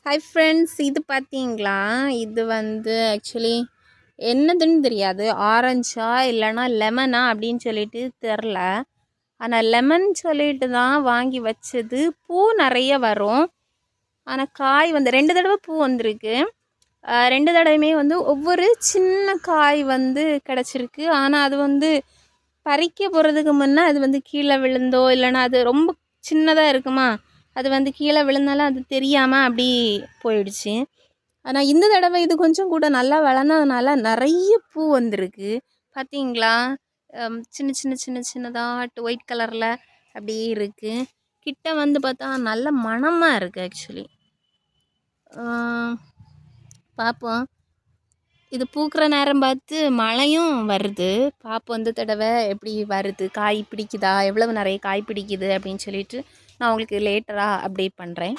Hi friends, இது பார்த்தீங்களா? இது ஆக்சுவலி என்னதுன்னு தெரியாது. ஆரஞ்சா இல்லைனா லெமனா அப்படின்னு சொல்லிட்டு தெரில. ஆனால் லெமன் சொல்லிட்டு தான் வாங்கி வச்சது. பூ நிறைய வரும். ஆனால் காய் 2 தடவை பூ வந்திருக்கு. 2 தடவையுமே ஒவ்வொரு சின்ன காய் கிடச்சிருக்கு. ஆனால் அது பறிக்க போகிறதுக்கு முன்னே அது கீழே விழுந்தோ இல்லைனா அது ரொம்ப சின்னதாக இருக்குமா, அது கீழே விழுந்தாலும் அது தெரியாமல் அப்படி போயிடுச்சு. ஆனால் இந்த தடவை இது கொஞ்சம் கூட நல்லா வளர்ந்ததுனால நிறைய பூ வந்திருக்கு. பார்த்தீங்களா? சின்ன சின்ன சின்ன சின்னதாட்டு ஒயிட் கலரில் அப்படியே இருக்குது. கிட்ட பார்த்தா நல்ல மணமாக இருக்குது ஆக்சுவலி. பார்ப்போம். இது பூக்கிற நேரம் பார்த்து மழையும் வருது. பார்ப்போம் இந்த தடவை எப்படி வருது, காய் பிடிக்குதா, எவ்வளவு நிறைய காய் பிடிக்குது அப்படின்னு சொல்லிட்டு நான் உங்களுக்கு லேட்டராக அப்டேட் பண்ணுறேன்.